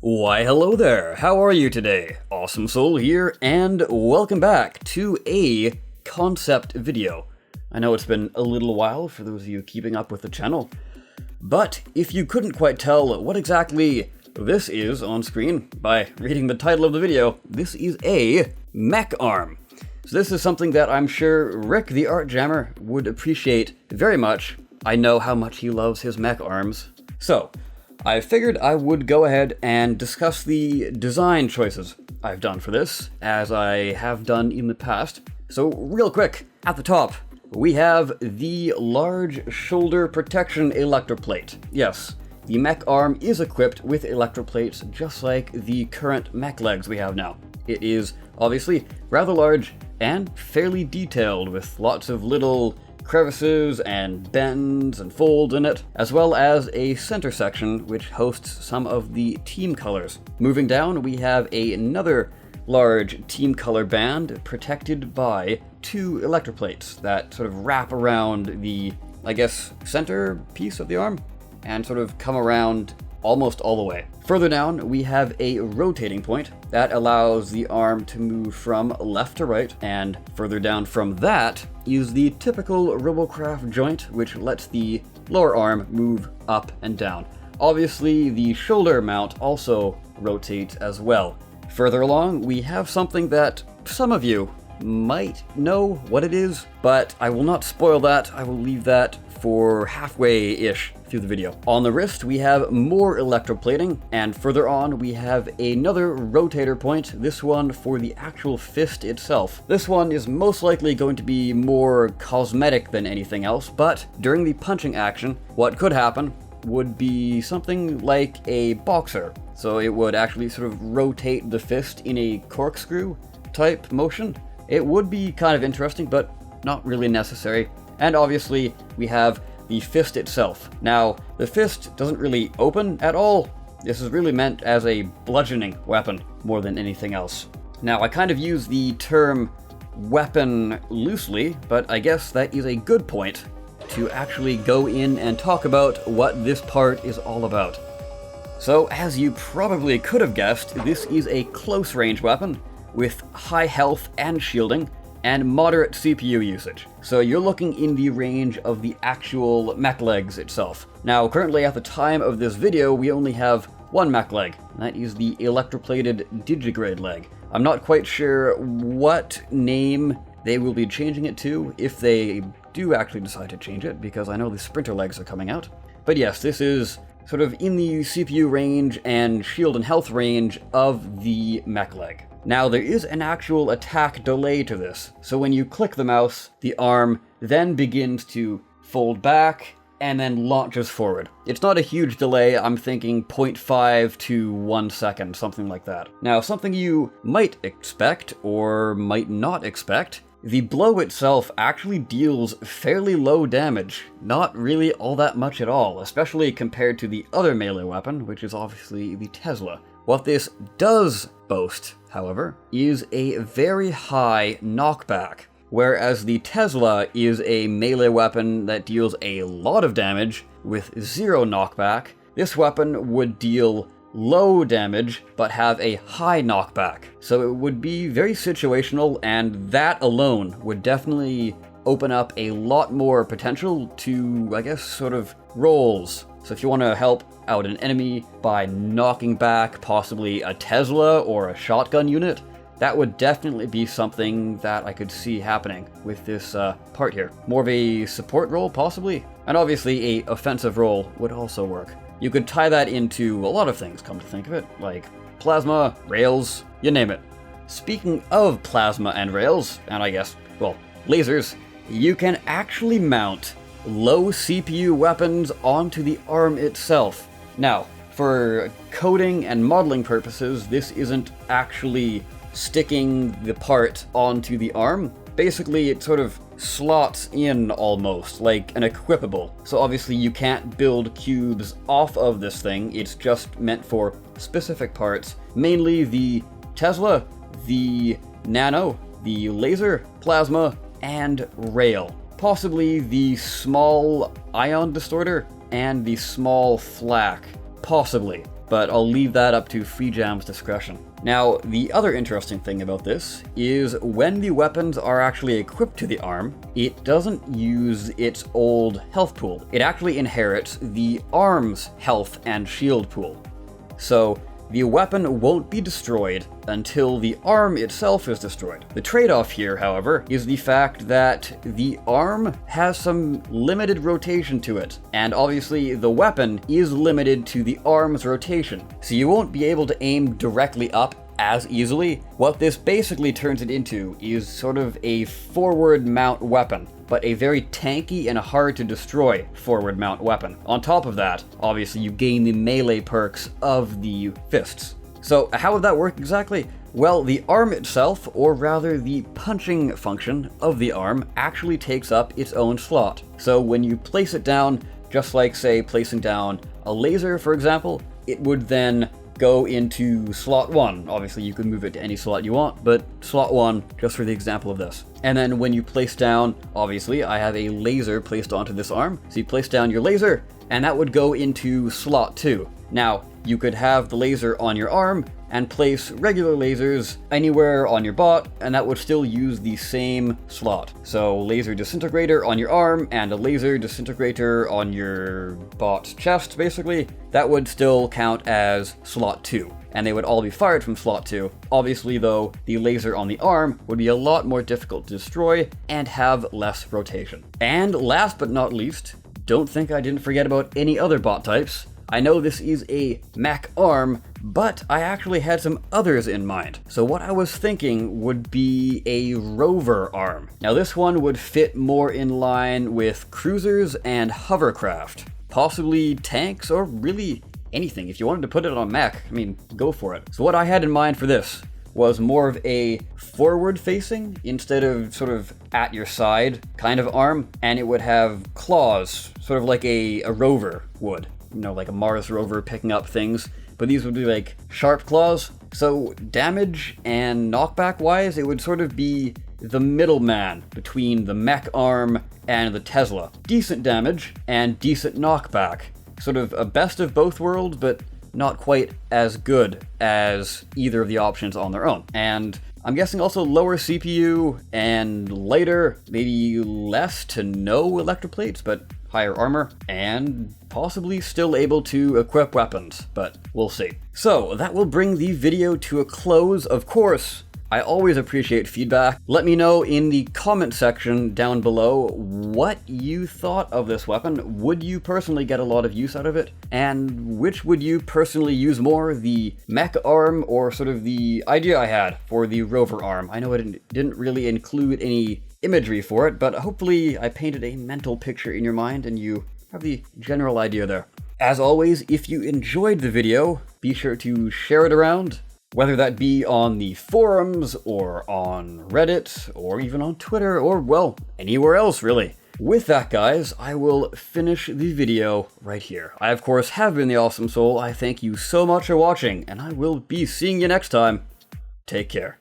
Why hello there, how are you today? Awesome Soul here, and welcome back to a concept video. I know it's been a little while for those of you keeping up with the channel, but if you couldn't quite tell what exactly this is on screen by reading the title of the video, this is a Mech Arm. So this is something that I'm sure Rick the Art Jammer would appreciate very much. I know how much he loves his Mech Arms. So, I figured I would go ahead and discuss the design choices I've done for this, as I have done in the past. So real quick, at the top, we have the large shoulder protection electroplate. Yes, the Mech Arm is equipped with electroplates just like the current mech legs we have now. It is obviously rather large and fairly detailed with lots of little crevices and bends and folds in it, as well as a center section which hosts some of the team colors. Moving down, we have another large team color band protected by two electroplates that sort of wrap around the, I guess, center piece of the arm and sort of come around almost all the way. Further down, we have a rotating point that allows the arm to move from left to right, and further down from that is the typical Robocraft joint, which lets the lower arm move up and down. Obviously, the shoulder mount also rotates as well. Further along, we have something that some of you might know what it is, but I will not spoil that. I will leave that for halfway-ish through the video. On the wrist, we have more electroplating, and further on, we have another rotator point, this one for the actual fist itself. This one is most likely going to be more cosmetic than anything else, but during the punching action, what could happen would be something like a boxer. So it would actually sort of rotate the fist in a corkscrew type motion. It would be kind of interesting, but not really necessary. And obviously, we have the fist itself. Now, the fist doesn't really open at all. This is really meant as a bludgeoning weapon more than anything else. Now, I kind of use the term weapon loosely, but I guess that is a good point to actually go in and talk about what this part is all about. So, as you probably could have guessed, this is a close range weapon with high health and shielding, and moderate CPU usage. So you're looking in the range of the actual mech legs itself. Now, currently at the time of this video, we only have one mech leg, and that is the electroplated digigrade leg. I'm not quite sure what name they will be changing it to, if they do actually decide to change it, because I know the sprinter legs are coming out. But yes, this is sort of in the CPU range and shield and health range of the mech leg. Now, there is an actual attack delay to this, so when you click the mouse, the arm then begins to fold back and then launches forward. It's not a huge delay, I'm thinking 0.5 to 1 second, something like that. Now, something you might expect or might not expect, the blow itself actually deals fairly low damage, not really all that much at all, especially compared to the other melee weapon, which is obviously the Tesla. What this does boast, however, is a very high knockback. Whereas the Tesla is a melee weapon that deals a lot of damage with zero knockback, this weapon would deal low damage but have a high knockback. So it would be very situational, and that alone would definitely open up a lot more potential to, I guess, sort of rolls. So if you want to help out an enemy by knocking back possibly a Tesla or a shotgun unit, that would definitely be something that I could see happening with this part here. More of a support role, possibly? And obviously a offensive role would also work. You could tie that into a lot of things, come to think of it, like plasma, rails, you name it. Speaking of plasma and rails, and I guess, well, lasers, you can actually mount low CPU weapons onto the arm itself. Now, for coding and modeling purposes, this isn't actually sticking the part onto the arm. Basically, it sort of slots in almost, like an equipable. So obviously you can't build cubes off of this thing, it's just meant for specific parts. Mainly the Tesla, the Nano, the laser, plasma, and rail. Possibly the small ion distorter and the small flak. Possibly. but I'll leave that up to FreeJam's discretion. Now, the other interesting thing about this is when the weapons are actually equipped to the arm, it doesn't use its old health pool. It actually inherits the arm's health and shield pool. So the weapon won't be destroyed until the arm itself is destroyed. The trade-off here, however, is the fact that the arm has some limited rotation to it, and obviously the weapon is limited to the arm's rotation, so you won't be able to aim directly up as easily. What this basically turns it into is sort of a forward mount weapon, but a very tanky and hard to destroy forward mount weapon. On top of that, obviously you gain the melee perks of the fists. So how would that work exactly? Well, the arm itself, or rather the punching function of the arm, actually takes up its own slot. So when you place it down, just like say placing down a laser for example, it would then go into slot 1. Obviously you can move it to any slot you want, but slot 1 just for the example of this. And then when you place down, obviously I have a laser placed onto this arm, so you place down your laser and that would go into slot 2. Now you could have the laser on your arm and place regular lasers anywhere on your bot, and that would still use the same slot. So laser disintegrator on your arm and a laser disintegrator on your bot's chest, basically, that would still count as slot 2. And they would all be fired from slot 2. Obviously though, the laser on the arm would be a lot more difficult to destroy and have less rotation. And last but not least, don't think I didn't forget about any other bot types. I know this is a Mech Arm, but I actually had some others in mind. So what I was thinking would be a Rover Arm. Now this one would fit more in line with cruisers and hovercraft, possibly tanks or really anything. If you wanted to put it on mech, I mean, go for it. So what I had in mind for this was more of a forward-facing instead of sort of at your side kind of arm, and it would have claws, sort of like a rover would. You know, like a Mars rover picking up things, but these would be like sharp claws. So damage and knockback wise, it would sort of be the middleman between the Mech Arm and the Tesla. Decent damage and decent knockback. Sort of a best of both worlds, but not quite as good as either of the options on their own. And I'm guessing also lower CPU and lighter, maybe less to no electroplates, but higher armor, and possibly still able to equip weapons, but we'll see. So that will bring the video to a close. Of course, I always appreciate feedback. Let me know in the comment section down below what you thought of this weapon. Would you personally get a lot of use out of it? And which would you personally use more, the Mech Arm or sort of the idea I had for the Rover Arm? I know it didn't really include any imagery for it, but hopefully I painted a mental picture in your mind and you have the general idea there. As always, if you enjoyed the video, be sure to share it around, whether that be on the forums or on Reddit or even on Twitter or, well, anywhere else really. With that, guys, I will finish the video right here. I, of course, have been the Awesome Soul. I thank you so much for watching, and I will be seeing you next time. Take care.